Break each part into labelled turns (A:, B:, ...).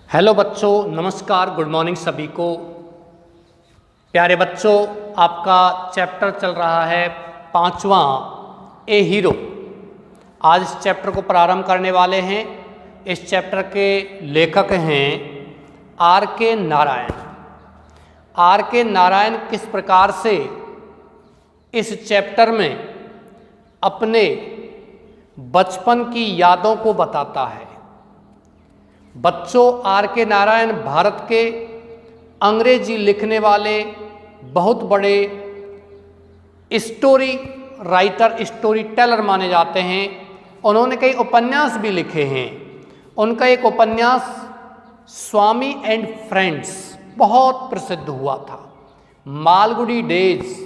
A: Hello बच्चों, नमस्कार, good morning सभी को। प्यारे बच्चों, आपका चैप्टर चल रहा है 5वां ए हीरो। आज इस चैप्टर को प्रारंभ करने वाले हैं। इस चैप्टर के लेखक हैं आर के नारायण। आर के नारायण किस प्रकार से इस चैप्टर में अपने बचपन की यादों को बताता है। बच्चों, आर के नारायण भारत के अंग्रेजी लिखने वाले बहुत बड़े स्टोरी राइटर, स्टोरी टेलर माने जाते हैं। उन्होंने कई उपन्यास भी लिखे हैं। उनका एक उपन्यास स्वामी एंड फ्रेंड्स बहुत प्रसिद्ध हुआ था। मालगुडी डेज,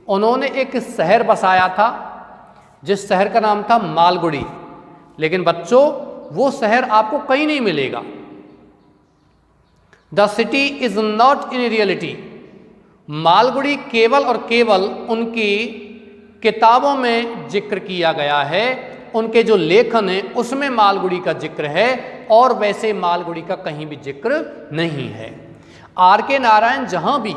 A: उन्होंने एक शहर बसाया था जिस शहर का नाम था मालगुडी। लेकिन बच्चों, वो शहर आपको कहीं नहीं मिलेगा। The city is not in reality. Malgudi केवल और केवल उनकी किताबों में जिक्र किया गया है। उनके जो लेखन है उसमें मालगुडी का जिक्र है, और वैसे मालगुडी का कहीं भी जिक्र नहीं है। आर के नारायण जहाँ भी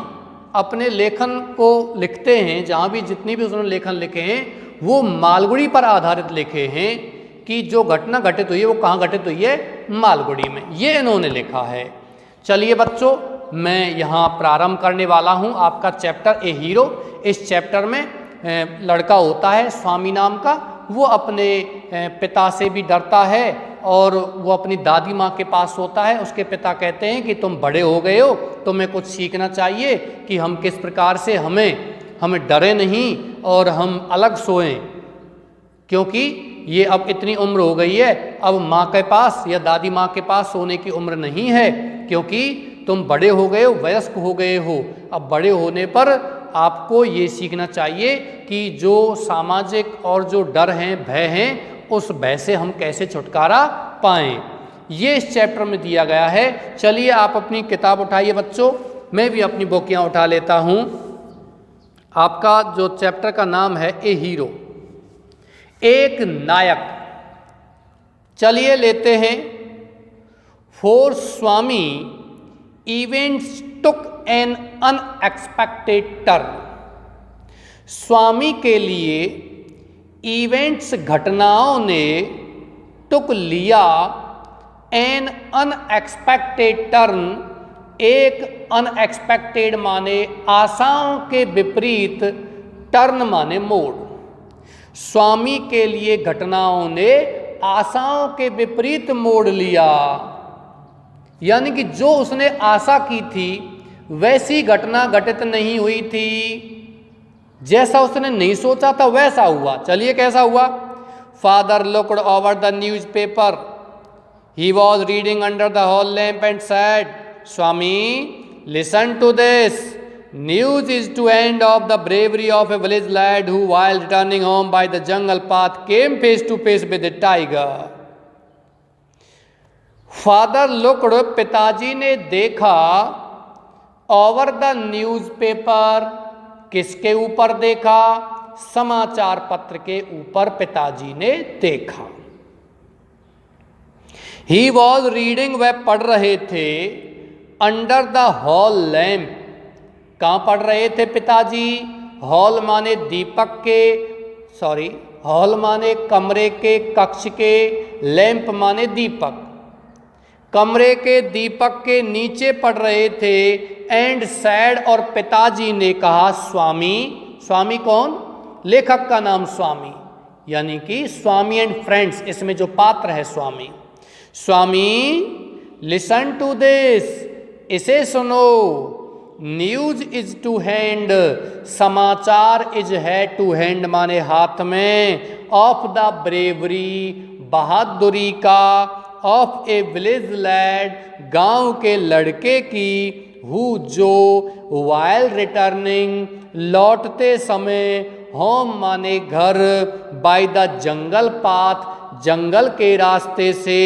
A: अपने लेखन को लिखते हैं, जहाँ भी जितनी भी उन्होंने लेखन लिखे हैं, वो मालगुडी पर आधारित लिखे हैं कि जो घटना घटित हुई है वो कहाँ घटित हुई है, मालगुडी में। ये इन्होंने लिखा है। चलिए बच्चों, मैं यहाँ प्रारंभ करने वाला हूँ आपका चैप्टर ए हीरो। इस चैप्टर में लड़का होता है स्वामी नाम का। वो अपने पिता से भी डरता है और वो अपनी दादी माँ के पास होता है। उसके पिता कहते हैं कि तुम बड़े हो गए हो, तुम्हें कुछ सीखना चाहिए कि हम किस प्रकार से हमें डरे नहीं और हम अलग सोएं, क्योंकि ये अब इतनी उम्र हो गई है, अब माँ के पास या दादी माँ के पास सोने की उम्र नहीं है, क्योंकि तुम बड़े हो गए हो, वयस्क हो गए हो। अब बड़े होने पर आपको ये सीखना चाहिए कि जो सामाजिक और जो डर हैं, भय हैं, उस भय से हम कैसे छुटकारा पाएं। ये इस चैप्टर में दिया गया है। चलिए आप अपनी किताब उठाइए बच्चों, मैं भी अपनी बुक यहाँ उठा लेता हूँ। आपका जो चैप्टर का नाम है ए हीरो, एक नायक। चलिए लेते हैं। For Swami events took an unexpected turn. Swami के लिए इवेंट्स, घटनाओं ने टुक लिया एन अनएक्सपेक्टेड टर्न। एक अनएक्सपेक्टेड माने आशाओं के विपरीत, टर्न माने मोड़। स्वामी के लिए घटनाओं ने आशाओं के विपरीत मोड़ लिया, यानी कि जो उसने आशा की थी वैसी घटना घटित नहीं हुई थी। जैसा उसने नहीं सोचा था वैसा हुआ। चलिए कैसा हुआ। Father looked over the newspaper. He was reading under the hall lamp and said, Swami listen to this. News is to end of the bravery of a village lad who, while returning home by the jungle path, came face to face with a tiger. Father looked, पिताजी ने देखा, over the newspaper, किसके ऊपर देखा, समाचार पत्र के ऊपर पिताजी ने देखा। He was reading, वह पढ़ रहे थे, under the hall lamp, कहाँ पढ़ रहे थे पिताजी। हॉल माने दीपक के, हॉल माने कमरे के, कक्ष के, लैंप माने दीपक। कमरे के दीपक के नीचे पढ़ रहे थे। एंड सैड, और पिताजी ने कहा, स्वामी। स्वामी कौन? लेखक का नाम स्वामी, यानी कि स्वामी एंड फ्रेंड्स, इसमें जो पात्र है स्वामी। स्वामी लिसन टू दिस, इसे सुनो। न्यूज इज टू हैंड, समाचार इज है टू हैंड माने हाथ में। ऑफ द ब्रेवरी, बहादुरी का। ऑफ ए विलेज लैड, गांव के लड़के की। हु, जो। वाइल रिटर्निंग, लौटते समय। होम माने घर। बाय द जंगल पाथ, जंगल के रास्ते से।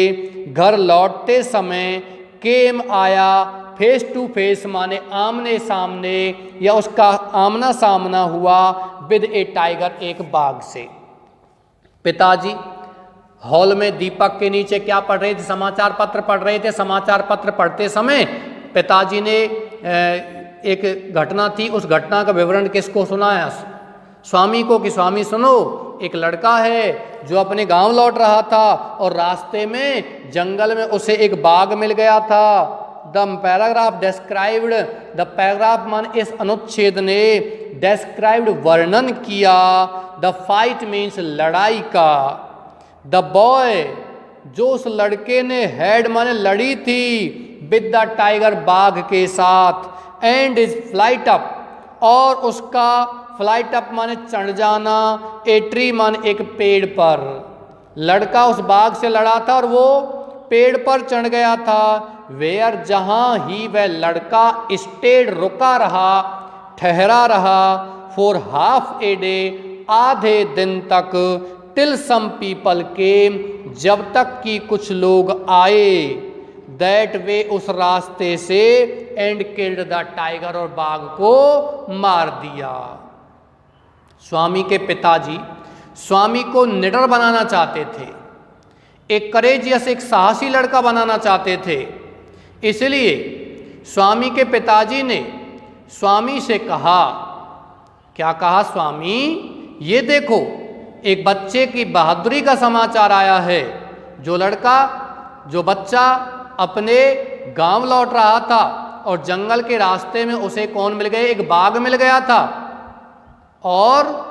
A: घर लौटते समय। केम आया। फेस टू फेस माने आमने सामने, या उसका आमना सामना हुआ। विद ए टाइगर, एक बाघ से। पिताजी हॉल में दीपक के नीचे क्या पढ़ रहे थे? समाचार पत्र पढ़ रहे थे। समाचार पत्र पढ़ते समय पिताजी ने एक घटना थी, उस घटना का विवरण किसको सुनाया? स्वामी को, कि स्वामी सुनो, एक लड़का है जो अपने गांव लौट रहा था और रास्ते में जंगल में उसे एक बाघ मिल गया था। The paragraph described, the paragraph मान इस अनुच्छेद ने डिस्क्राइब्ड वर्णन किया, द फाइट मीन्स लड़ाई का, द बॉय जो उस लड़के ने हैड माने लड़ी थी, विद द टाइगर बाघ के साथ, एंड इज फ्लाइट अप और उसका फ्लाइट अप माने चढ़ जाना, ए ट्री माने एक पेड़ पर। लड़का उस बाघ से लड़ा था और वो पेड़ पर चढ़ गया था। वेयर जहां ही वह लड़का स्टेड रुका रहा, ठहरा रहा, फॉर हाफ ए डे आधे दिन तक, टिल सम पीपल केम जब तक कि कुछ लोग आए, दैट वे उस रास्ते से, एंड किल्ड द टाइगर और बाघ को मार दिया। स्वामी के पिताजी स्वामी को निडर बनाना चाहते थे, एक करेजियस, एक साहसी लड़का बनाना चाहते थे। इसलिए स्वामी के पिताजी ने स्वामी से कहा, क्या कहा स्वामी? ये देखो एक बच्चे की बहादुरी का समाचार आया है। जो बच्चा अपने गांव लौट रहा था और जंगल के रास्ते में उसे कौन मिल गए? एक बाघ मिल गया था, और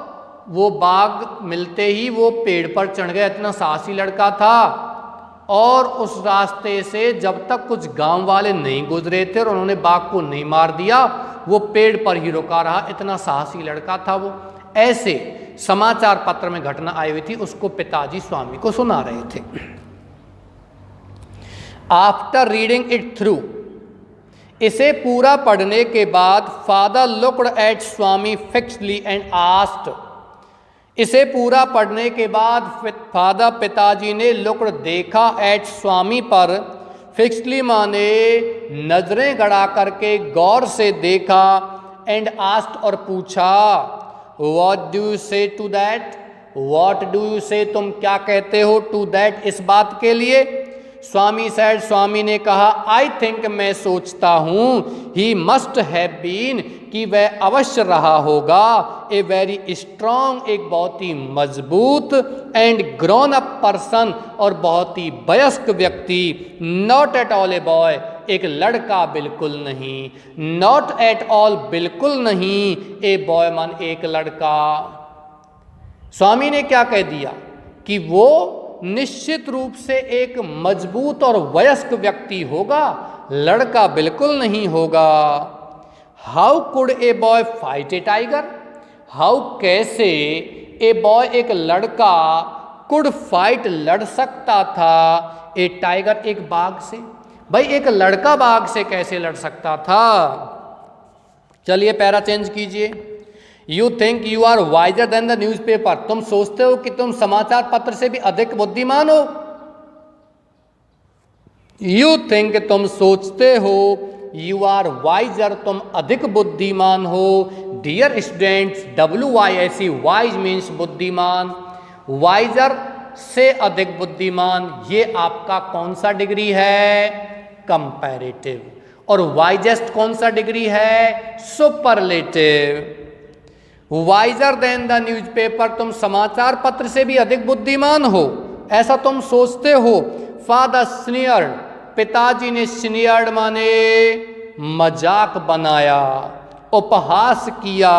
A: वो बाघ मिलते ही वो पेड़ पर चढ़ गया। इतना साहसी लड़का था, और उस रास्ते से जब तक कुछ गांव वाले नहीं गुजरे थे और उन्होंने बाघ को नहीं मार दिया, वो पेड़ पर ही रुका रहा। इतना साहसी लड़का था वो। ऐसे समाचार पत्र में घटना आई हुई थी, उसको पिताजी स्वामी को सुना रहे थे। आफ्टर रीडिंग इट थ्रू, इसे पूरा पढ़ने के बाद, father looked at Swami fixedly and asked, इसे पूरा पढ़ने के बाद फादर पिताजी ने लुक्ड देखा, एट स्वामी पर, फिक्स्डली माने नजरें गड़ा करके गौर से देखा, एंड आस्क्ड और पूछा, what do you say to that, what do you say तुम क्या कहते हो, टू दैट इस बात के लिए। स्वामी सैड, स्वामी ने कहा, आई थिंक मैं सोचता हूँ, ही मस्ट हैव बीन कि वह अवश्य रहा होगा, ए वेरी स्ट्रॉन्ग एक बहुत ही मजबूत, एंड ग्रोन अप पर्सन और बहुत ही वयस्क व्यक्ति, not at all a boy एक लड़का बिल्कुल नहीं, नॉट एट ऑल बिल्कुल नहीं, ए बॉय मान एक लड़का। स्वामी ने क्या कह दिया कि वो निश्चित रूप से एक मजबूत और वयस्क व्यक्ति होगा, लड़का बिल्कुल नहीं होगा। How could a boy fight A tiger, how कैसे ए बॉय एक लड़का, कुड फाइट लड़ सकता था, ए टाइगर एक बाघ से। भाई एक लड़का बाघ से कैसे लड़ सकता था? चलिए पैरा चेंज कीजिए। You think you are wiser than the newspaper, तुम सोचते हो कि तुम समाचार पत्र से भी अधिक बुद्धिमान हो। यू थिंक तुम सोचते हो, यू आर वाइजर तुम अधिक बुद्धिमान हो। Dear students, WYSE wise means बुद्धिमान, वाइजर से अधिक बुद्धिमान, ये आपका कौन सा डिग्री है? कंपैरेटिव। और वाइजेस्ट कौन सा डिग्री है? Superlative. Visor than the newspaper, तुम समाचार पत्र से भी अधिक बुद्धिमान हो, ऐसा तुम सोचते हो। फादर स्नीयर्ड, पिताजी ने स्नीयर्ड माने मजाक बनाया, उपहास किया।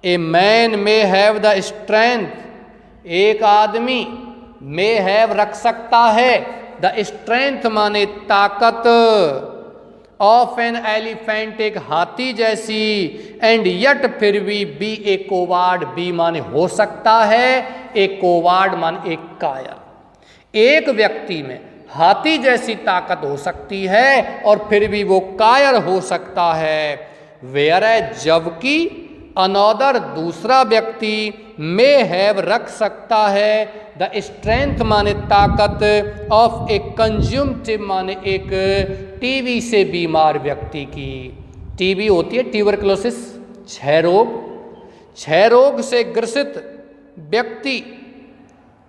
A: A man may have the strength, एक आदमी मे हैव रख सकता है, द स्ट्रेंथ माने ताकत, ऑफ एन एलिफेंट एक हाथी जैसी, एंड यट फिर भी बी ए कोवार्ड, बी माने हो सकता है, एक कोवार्ड माने एक कायर। एक व्यक्ति में हाथी जैसी ताकत हो सकती है और फिर भी वो कायर हो सकता है। वेयर है, जबकि अनदर दूसरा व्यक्ति मे हैव रख सकता है द स्ट्रेंथ माने ताकत, ऑफ ए कंज्यूमटिव माने एक टीबी से बीमार व्यक्ति की। टीबी होती है ट्यूबरकुलोसिस, क्षय रोग से ग्रसित व्यक्ति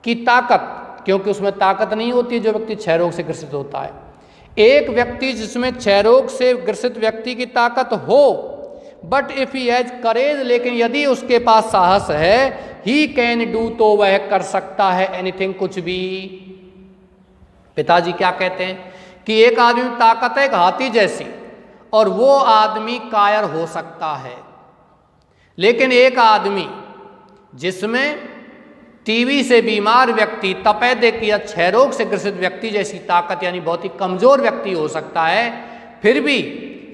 A: की ताकत क्योंकि उसमें ताकत नहीं होती जो व्यक्ति क्षय रोग से ग्रसित होता है। एक व्यक्ति जिसमें क्षय रोग से ग्रसित व्यक्ति की ताकत हो, बट इफ ही हैज करेज, लेकिन यदि उसके पास साहस है, ही कैन डू, तो वह कर सकता है एनीथिंग, कुछ भी। पिताजी क्या कहते हैं कि एक आदमी में ताकत है एक हाथी जैसी, और वो आदमी कायर हो सकता है, लेकिन एक आदमी जिसमें टीबी से बीमार व्यक्ति, तपेदिक या क्षय रोग से ग्रसित व्यक्ति जैसी ताकत, यानी बहुत ही कमजोर व्यक्ति हो सकता है, फिर भी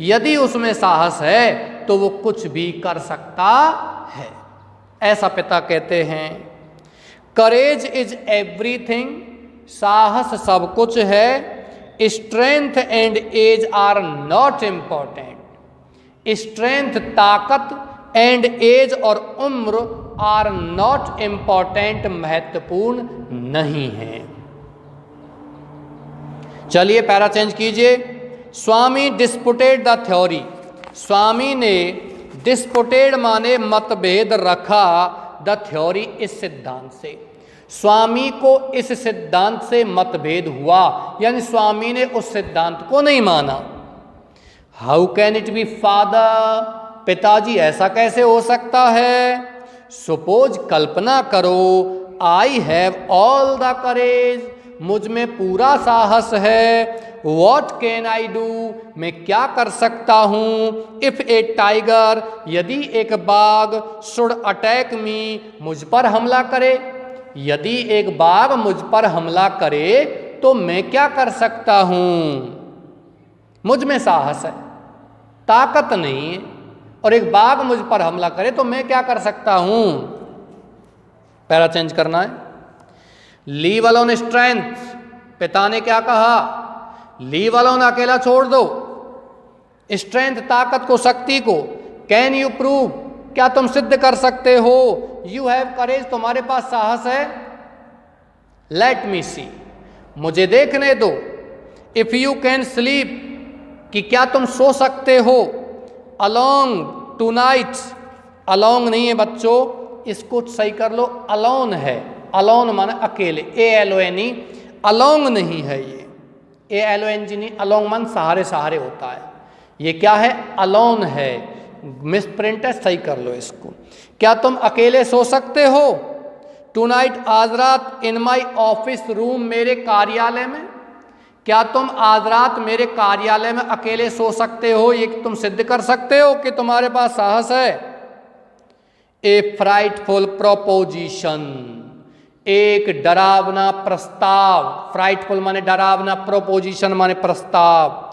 A: यदि उसमें साहस है तो वो कुछ भी कर सकता है, ऐसा पिता कहते हैं। करेज इज एवरीथिंग, साहस सब कुछ है। Strength and age are not important, strength ताकत एंड एज और उम्र आर नॉट इंपॉर्टेंट, महत्वपूर्ण नहीं है। चलिए पैरा चेंज कीजिए। स्वामी डिस्पुटेड द थ्योरी, स्वामी ने डिस्पुटेड माने मतभेद रखा, द थ्योरी इस सिद्धांत से, स्वामी को इस सिद्धांत से मतभेद हुआ, यानी स्वामी ने उस सिद्धांत को नहीं माना। How can it be father, पिताजी ऐसा कैसे हो सकता है। सपोज, कल्पना करो, I have all the courage, मुझ में पूरा साहस है। वॉट कैन आई डू, मैं क्या कर सकता हूँ। इफ ए टाइगर, यदि एक बाघ, शुड अटैक मी, मुझ पर हमला करे, यदि एक बाघ मुझ पर हमला करे तो मैं क्या कर सकता हूँ। मुझ में साहस है, ताकत नहीं है, और एक बाघ मुझ पर हमला करे तो मैं क्या कर सकता हूँ। पैरा चेंज करना है। लीव अलोन स्ट्रेंथ, पिता ने क्या कहा, लीव अलोन, अकेला छोड़ दो। स्ट्रेंथ, ताकत को, शक्ति को। कैन यू प्रूव, क्या तुम सिद्ध कर सकते हो। यू हैव करेज, तुम्हारे पास साहस है। लेट मी सी, मुझे देखने दो। इफ यू कैन स्लीप, कि क्या तुम सो सकते हो। अलोंग टू नाइट, अलोंग नहीं है बच्चों, इसको सही कर लो, अलोन है। अलोन माने अकेले, ALONE, अलोंग नहीं है ये, ALONG नहीं, अलोंग मान सहारे सहारे होता है, ये क्या है, अलोन है। मिस प्रिंट है, सही कर लो इसको। क्या तुम अकेले सो सकते हो। टू नाइट, आज रात, इन माई ऑफिस रूम, मेरे कार्यालय में, क्या तुम आज रात मेरे कार्यालय में अकेले सो सकते हो, ये तुम सिद्ध कर सकते हो कि तुम्हारे पास साहस है। ए फ्राइटफुल प्रोपोजिशन, एक डरावना प्रस्ताव। फ्राइटफुल माने डरावना, प्रोपोजिशन माने प्रस्ताव।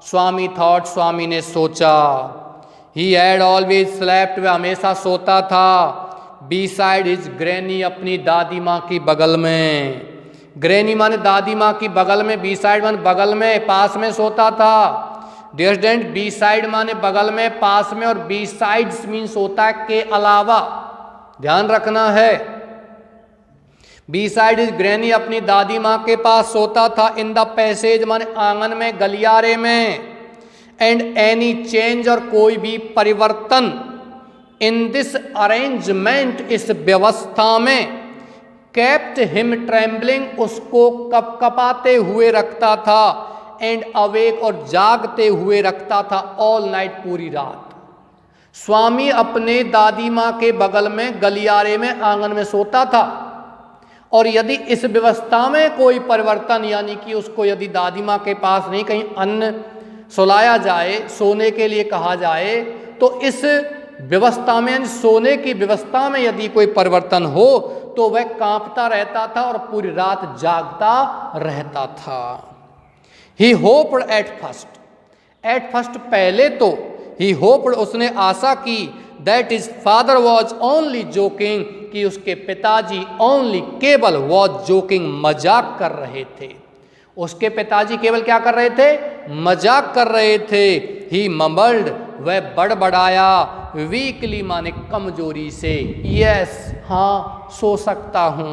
A: स्वामी थॉट, स्वामी ने सोचा। ही हैड ऑलवेज स्लेप्ट, वह हमेशा सोता था। बी साइड हिज ग्रैनी, अपनी दादी माँ की बगल में। ग्रैनी माने दादी माँ की बगल में, बी साइड माने बगल में, पास में सोता था। डियर स्टूडेंट, बी साइड माने बगल में, पास में, और बी साइड्स मीन्स होता है के अलावा, ध्यान रखना है। बी साइड इज ग्रैनी, अपनी दादी माँ के पास सोता था। इन द पैसेज माने आंगन में, गलियारे में। एंड एनी चेंज, और कोई भी परिवर्तन। इन दिस अरेंजमेंट, इस व्यवस्था में। केप्ट हिम ट्रेम्बलिंग, उसको कपकपाते हुए रखता था। एंड अवेक, और जागते हुए रखता था। ऑल नाइट, पूरी रात। स्वामी अपने दादी माँ के बगल में, गलियारे में, आंगन में सोता था, और यदि इस व्यवस्था में कोई परिवर्तन, यानी कि उसको यदि दादी माँ के पास नहीं, कहीं अन्य सुलाया जाए, सोने के लिए कहा जाए, तो इस व्यवस्था में, सोने की व्यवस्था में यदि कोई परिवर्तन हो तो वह कांपता रहता था और पूरी रात जागता रहता था। ही होप्ड एट फर्स्ट, पहले तो ही होप्ड, उसने आशा की, that is father was only joking, कि उसके पिताजी ओनली, केवल, वॉज जोकिंग, मजाक कर रहे थे। उसके पिताजी केवल क्या कर रहे थे, मजाक कर रहे थे। ही मम्बल्ड, वह बड़बड़ाया। वीकली माने कमजोरी से, यस, हाँ सो सकता हूँ।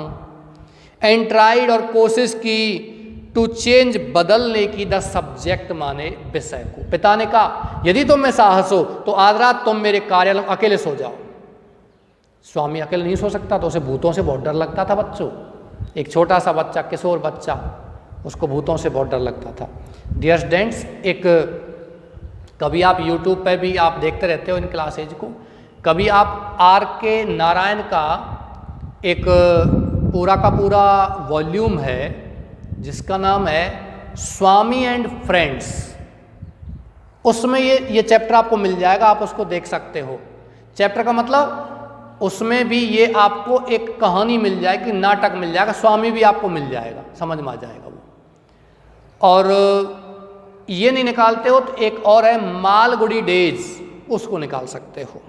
A: एंड ट्राइड, और कोशिश की, टू चेंज, बदलने की, द सब्जेक्ट माने विषय को। पिता ने कहा यदि तुम में साहस हो तो आज रात तुम मेरे कार्यालय में अकेले सो जाओ। स्वामी अकेले नहीं सो सकता, तो उसे भूतों से बहुत डर लगता था बच्चों। एक छोटा सा बच्चा, किशोर बच्चा, उसको भूतों से बहुत डर लगता था। डियर स्टूडेंट्स, एक कभी आप यूट्यूब पे भी आप देखते रहते हो इन क्लासेज को, कभी आप R.K. नारायण का एक पूरा का पूरा वॉल्यूम है जिसका नाम है स्वामी एंड फ्रेंड्स, उसमें ये चैप्टर आपको मिल जाएगा, आप उसको देख सकते हो। चैप्टर का मतलब उसमें भी ये आपको एक कहानी मिल जाएगी, नाटक मिल जाएगा, स्वामी भी आपको मिल जाएगा, समझ में आ जाएगा वो। और ये नहीं निकालते हो तो एक और है मालगुडी डेज, उसको निकाल सकते हो।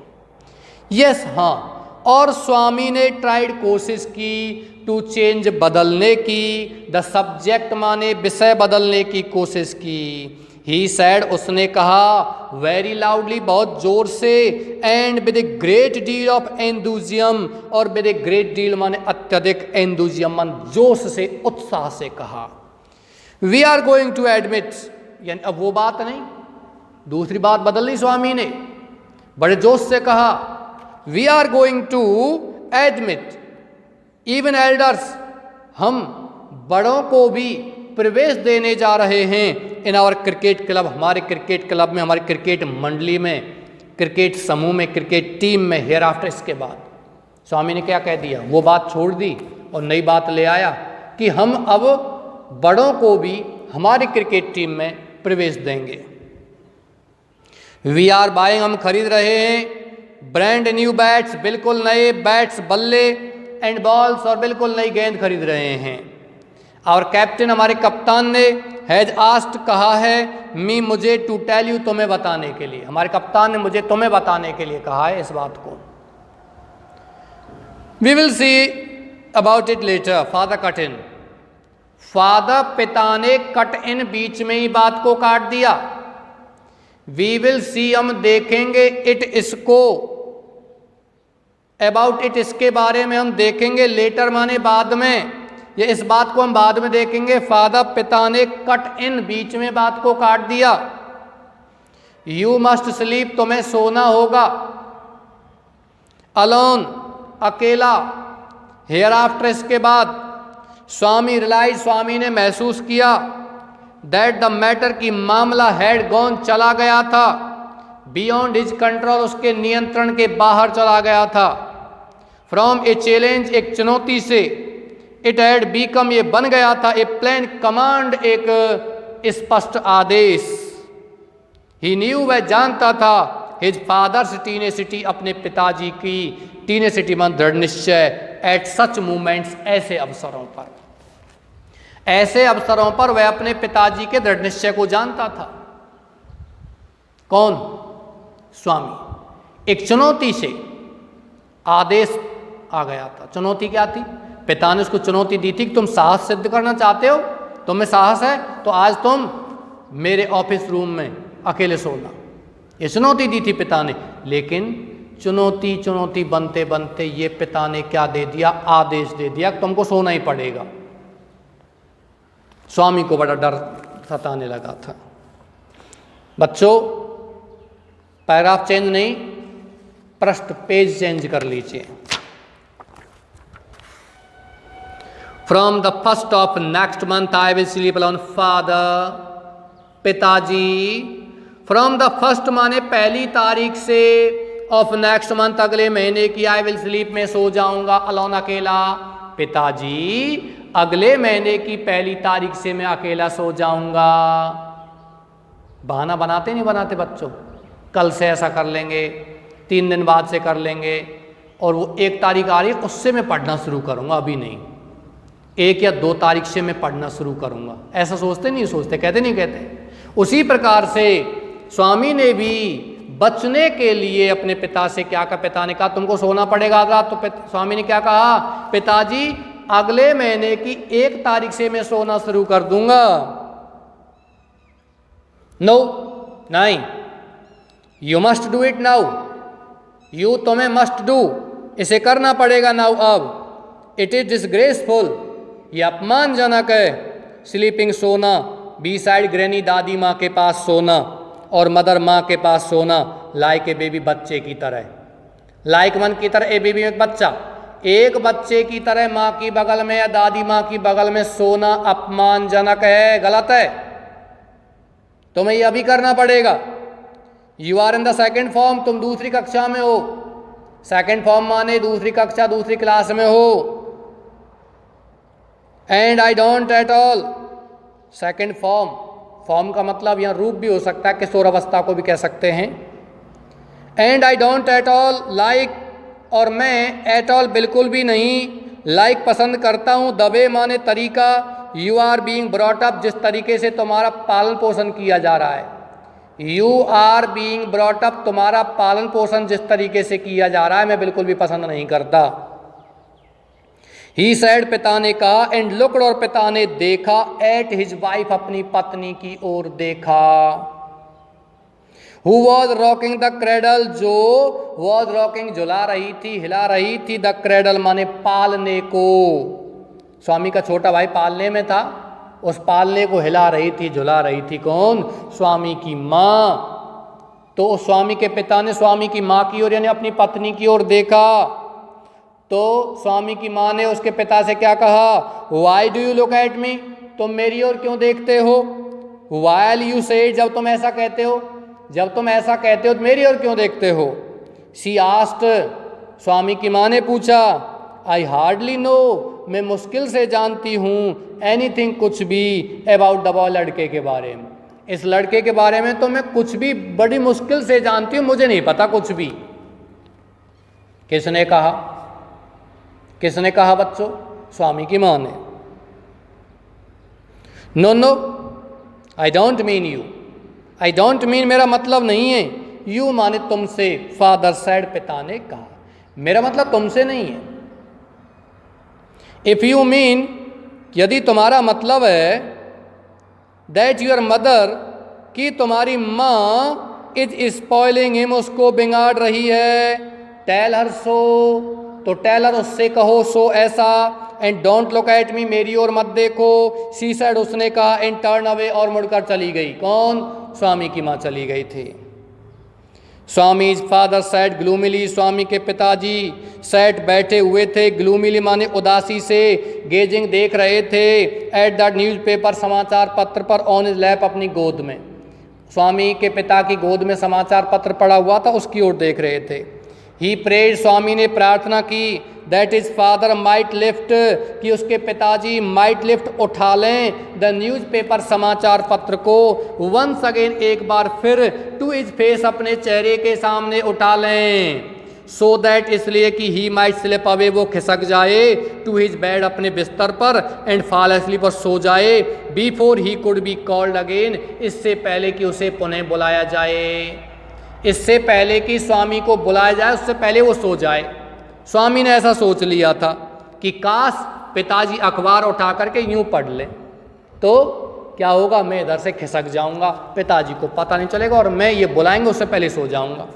A: यस, हाँ, और स्वामी ने ट्राइड कोशिश की टू चेंज, बदलने की, द सब्जेक्ट माने विषय बदलने की कोशिश की। ही सैड, उसने कहा, वेरी लाउडली, बहुत जोर से, and with a great deal of enthusiasm, और विद ए ग्रेट डील माने अत्यधिक, एंथुजियम मान जोश से, उत्साह से कहा। We are going to admit, यानी अब वो बात नहीं, दूसरी बात बदल ली स्वामी ने, बड़े जोश से कहा, we are going to admit even elders, हम बड़ों को भी प्रवेश देने जा रहे हैं इन आवर क्रिकेट क्लब, हमारे क्रिकेट क्लब में, हमारी क्रिकेट मंडली में, क्रिकेट समूह में, क्रिकेट टीम में, हेयर आफ्टर। इसके बाद स्वामी ने क्या कह दिया, वो बात छोड़ दी और नई बात ले आया कि हम अब बड़ों को भी हमारी क्रिकेट टीम में प्रवेश देंगे। वी आर बाइंग, हम खरीद रहे हैं, ब्रांड न्यू बैट्स, बिल्कुल नए बैट्स, बल्ले एंड बॉल्स, और बिल्कुल नई गेंद खरीद रहे हैं। और कैप्टन, हमारे कप्तान ने, हैज आस्क्ड, कहा है, मी, मुझे, टू टेल यू, तुम्हें बताने के लिए, हमारे कप्तान ने मुझे तुम्हें बताने के लिए कहा है इस बात को। We will see about it later, father cut in, father पिता ने कट इन, बीच में ही बात को काट दिया। वी विल सी, हम देखेंगे, इट, इसको, अबाउट इट, इसके बारे में हम देखेंगे, लेटर माने बाद में, ये इस बात को हम बाद में देखेंगे। फादर, पिता ने कट इन, बीच में बात को काट दिया। यू मस्ट स्लीप, तुम्हें सोना होगा। अलोन, अकेला। हेयर आफ्टर, इसके बाद। स्वामी रियलाइज, स्वामी ने महसूस किया, दैट द मैटर, की मामला, हैड गॉन, चला गया था, बियॉन्ड हिज कंट्रोल, उसके नियंत्रण के बाहर चला गया था। फ्रॉम ए चैलेंज, एक चुनौती से, इट हैड बीकम, ये बन गया था, ए प्लेन कमांड, एक स्पष्ट आदेश। ही न्यू, वह जानता था, हिज फादर्स टीनेसिटी, अपने पिताजी की टीनेसिटी में दृढ़ निश्चय, एट सच मूवमेंट्स, ऐसे अवसरों पर, ऐसे अवसरों पर वह अपने पिताजी के दृढ़ निश्चय को जानता था। कौन? स्वामी। एक चुनौती से आदेश आ गया था। चुनौती क्या थी? पिता ने उसको चुनौती दी थी कि तुम साहस सिद्ध करना चाहते हो, तुम में साहस है तो आज तुम मेरे ऑफिस रूम में अकेले सोना। ये चुनौती दी थी पिता ने, लेकिन चुनौती चुनौती बनते बनते ये पिता ने क्या दे दिया? आदेश दे दिया कि तुमको सोना ही पड़ेगा। स्वामी को बड़ा डर सताने लगा था। बच्चों, पैराग्राफ चेंज नहीं, पृष्ठ पेज चेंज कर लीजिए। From the first of next month I will sleep alone. Father, पिताजी। फ्रॉम द फर्स्ट माने पहली तारीख से, ऑफ नेक्स्ट मंथ, अगले महीने की, आई विल स्लीप में सो जाऊंगा, अलोन, अकेला। पिताजी, अगले महीने की पहली तारीख से मैं अकेला सो जाऊंगा। बहाना बनाते नहीं बनाते बच्चों? कल से ऐसा कर लेंगे, 3 दिन बाद से कर लेंगे, और वो 1 तारीख आ रही है उससे मैं पढ़ना शुरू करूंगा, अभी नहीं, 1 या 2 तारीख से मैं पढ़ना शुरू करूंगा। ऐसा सोचते नहीं सोचते? कहते नहीं कहते? उसी प्रकार से स्वामी ने भी बचने के लिए अपने पिता से क्या कहा? पिता ने कहा तुमको सोना पड़ेगा आज रात, तो स्वामी ने क्या कहा? पिताजी, अगले महीने की 1 तारीख से मैं सोना शुरू कर दूंगा। नो, नहीं, you must do it now. You, तुम्हें मस्ट डू, इसे करना पड़ेगा नाउ, अब। इट इज डिसग्रेसफुल, ये अपमानजनक है। स्लीपिंग, सोना, बी साइड ग्रैनी, दादी माँ के पास सोना, और मदर माँ के पास सोना, लाइक ए बेबी, बच्चे की तरह। लाइक मन की तरह, ए बेबी, एक बच्चा, एक बच्चे की तरह माँ की बगल में या दादी माँ की बगल में सोना अपमानजनक है, गलत है, तुम्हें यह भी करना पड़ेगा। You are in the second form, तुम दूसरी कक्षा में हो। सेकेंड फॉर्म माने दूसरी कक्षा, दूसरी क्लास में हो। And I don't at all, second form, form का मतलब यहाँ रूप भी हो सकता है, किशोरावस्था को भी कह सकते हैं। And I don't at all like, और मैं एट ऑल बिल्कुल भी नहीं, लाइक पसंद करता हूँ, द वे माने तरीका, you are being brought up, जिस तरीके से तुम्हारा पालन पोषण किया जा रहा है। You are being brought up, तुम्हारा पालन पोषण जिस तरीके से किया जा रहा है, मैं बिल्कुल भी पसंद नहीं करता। ही सैड, पिता ने कहा, एंड लुक्ड, और पिता ने देखा, एट हिज वाइफ, अपनी पत्नी की ओर देखा। Who was rocking the cradle, जो वॉज रॉकिंग झुला रही थी, हिला रही थी, द क्रेडल माने पालने को। स्वामी का छोटा भाई पालने में था, उस पालने को हिला रही थी, झुला रही थी कौन? स्वामी की माँ। तो उस स्वामी के पिता ने स्वामी की माँ की ओर यानी अपनी पत्नी की ओर देखा। तो स्वामी की माँ ने उसके पिता से क्या कहा? Why do you look at me, तुम मेरी ओर क्यों देखते हो? वाइल यू से, जब तुम ऐसा कहते हो, जब तुम ऐसा कहते हो तो मेरी ओर क्यों देखते हो? सी आस्ट, स्वामी की माँ ने पूछा, आई हार्डली नो, मैं मुश्किल से जानती हूँ, एनीथिंग, कुछ भी, अबाउट द बॉय, लड़के के बारे में, इस लड़के के बारे में तो मैं कुछ भी बड़ी मुश्किल से जानती हूँ, मुझे नहीं पता कुछ भी। किसने कहा? किसने कहा बच्चों? स्वामी की माँ ने। No no, I don't mean you, I don't mean मेरा मतलब नहीं है, यू माने तुमसे, फादर सैड, पिता ने कहा, मेरा मतलब तुमसे नहीं है। इफ यू मीन, यदि तुम्हारा मतलब है, दैट यूर मदर, कि तुम्हारी माँ, इज स्पॉइलिंग हिम, उसको बिगाड़ रही है, टेल हर सो, तो टेल हर, उससे कहो, सो ऐसा, and don't look at me, मेरी ओर मत देखो, शी सेड, उसने कहा, एंड टर्न अवे, और मुड़कर चली गई। कौन? स्वामी की माँ चली गई थी। स्वामी फादर सैड ग्लूमिली, स्वामी के पिताजी सैड बैठे हुए थे, ग्लूमिली माने उदासी से, गेजिंग देख रहे थे, एट द न्यूज़पेपर, समाचार पत्र पर, ऑन हिज लैप, अपनी गोद में। स्वामी के पिता की गोद में समाचार पत्र पड़ा हुआ था, उसकी ओर देख रहे थे। ही प्रेड, स्वामी ने प्रार्थना की, that is father might lift, कि उसके पिताजी माइट लिफ्ट, उठा लें, द न्यूज़पेपर, समाचार पत्र को, वंस अगेन, एक बार फिर, टू हिज फेस, अपने चेहरे के सामने उठा लें, सो दैट, इसलिए कि ही माइट स्लिप अवे, वो खिसक जाए, टू हिज बेड, अपने बिस्तर पर, एंड फॉल एस्लीप, और सो जाए, before he could be called again, इससे पहले कि उसे पुनः बुलाया जाए, इससे पहले कि स्वामी को बुलाया जाए, उससे पहले वो सो जाए। स्वामी ने ऐसा सोच लिया था कि काश पिताजी अखबार उठा करके यूं पढ़ ले, तो क्या होगा, मैं इधर से खिसक जाऊंगा, पिताजी को पता नहीं चलेगा, और मैं ये बुलाएंगे उससे पहले सो जाऊंगा।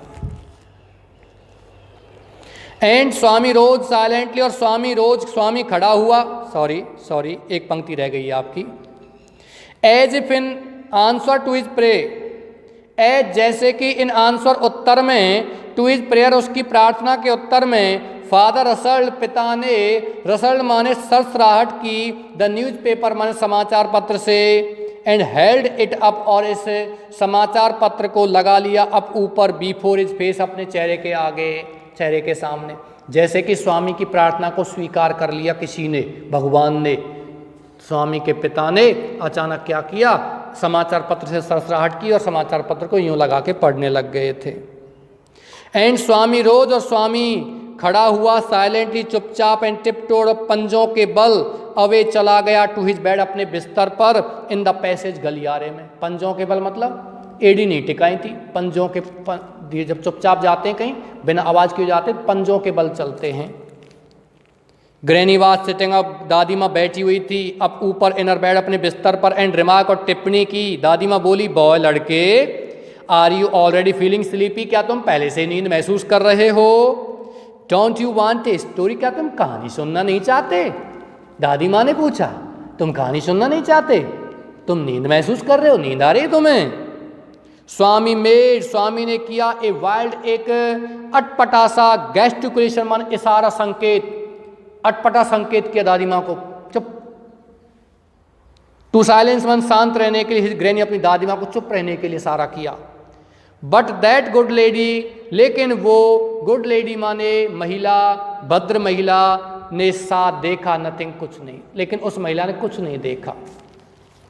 A: एंड स्वामी रोज साइलेंटली, और स्वामी खड़ा हुआ, सॉरी एक पंक्ति रह गई है आपकी, as if in answer to his pray, as जैसे कि, इन आंसर, उत्तर में, टू हिज प्रेयर, उसकी प्रार्थना के उत्तर में, फादर रसल्ड, पिता ने, रसल्ड माने सरसराहट की, द न्यूज़पेपर माने समाचार पत्र से, एंड हेल्ड इट अप, और इस समाचार पत्र को लगा लिया अप, ऊपर, बिफोर हिज फेस, अपने चेहरे के आगे, चेहरे के सामने। जैसे कि स्वामी की प्रार्थना को स्वीकार कर लिया किसी ने, भगवान ने। स्वामी के पिता ने अचानक क्या किया? समाचार पत्र से सरसराहट की और समाचार पत्र को यूं लगा के पढ़ने लग गए थे। एंड स्वामी रोज, और स्वामी खड़ा हुआ, साइलेंटली, चुपचाप, एंड टिपटोड, पंजों के बल, अवे, चला गया, टू हिज बेड, अपने बिस्तर पर, इन द पैसेज, गलियारे में। पंजों के बल मतलब एड़ी नहीं टिकाई थी, पंजों के जब चुपचाप जाते हैं कहीं, बिना आवाज किए जाते, पंजों के बल चलते हैं। ग्रैनी वाज सिटिंग अप, दादी माँ बैठी हुई थी अब ऊपर, इनर बेड, अपने बिस्तर पर, एंड रिमार्क, और टिप्पणी की। दादी माँ बोली, बॉय, लड़के, are you already feeling sleepy, क्या तुम पहले से नींद महसूस कर रहे हो? Don't you want a story, क्या तुम कहानी सुनना नहीं चाहते? दादी माँ ने पूछा, तुम कहानी सुनना नहीं चाहते? तुम नींद महसूस कर रहे हो, नींद आ रही है तुम्हें? स्वामी ने किया ए वाइल्ड, एक अटपटा सा, गेस्टिकुलेशन मान इशारा, संकेत, अटपटा संकेत किया दादी माँ को, चुप। टू साइलेंस वन, शांत रहने के लिए ग्रैनी अपनी दादी माँ को चुप रहने के लिए इशारा किया। बट दैट गुड लेडी, लेकिन वो गुड लेडी माने महिला, भद्र महिला ने साथ देखा नथिंग, कुछ नहीं। लेकिन उस महिला ने कुछ नहीं देखा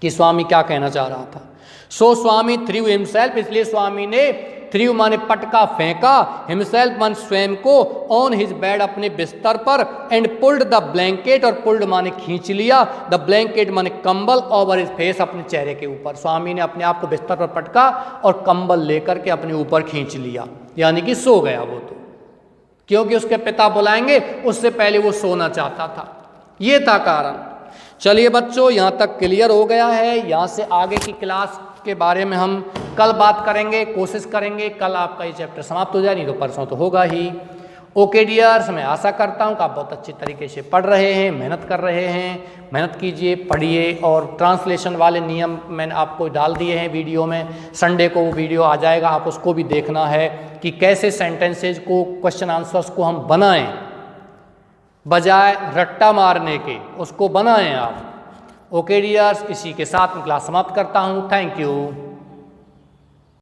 A: कि स्वामी क्या कहना चाह रहा था। सो स्वामी थ्रू हिमसेल्फ, इसलिए स्वामी ने थ्रू माने पटका फेंका, हिमसेल्फ मन स्वयं को, ऑन हिज बेड अपने बिस्तर पर, एंड पुल्ड द ब्लैंकेट, और पुल्ड माने खींच लिया, द ब्लैंकेट माने कंबल, ओवर हिज फेस अपने चेहरे के ऊपर। स्वामी ने अपने आप को बिस्तर पर पटका और कंबल लेकर के अपने ऊपर खींच लिया, यानी कि सो गया वो तो, क्योंकि उसके पिता बुलाएंगे उससे पहले वो सोना चाहता था, ये था कारण। चलिए बच्चों, यहाँ तक क्लियर हो गया है। यहाँ से आगे की क्लास के बारे में हम कल बात करेंगे, कोशिश करेंगे कल आपका ये चैप्टर समाप्त हो जाए, नहीं तो परसों तो होगा ही। ओके डियर्स, मैं आशा करता हूँ कि आप बहुत अच्छी तरीके से पढ़ रहे हैं, मेहनत कर रहे हैं। मेहनत कीजिए, पढ़िए, और ट्रांसलेशन वाले नियम मैंने आपको डाल दिए हैं वीडियो में। संडे को वो वीडियो आ जाएगा, आप उसको भी देखना है कि कैसे सेंटेंसेज को, क्वेश्चन आंसर्स को हम बनाएं, बजाय रट्टा मारने के, उसको बनाएं आप। ओके डियर्स, इसी के साथ मैं क्लास समाप्त करता हूँ। Thank you.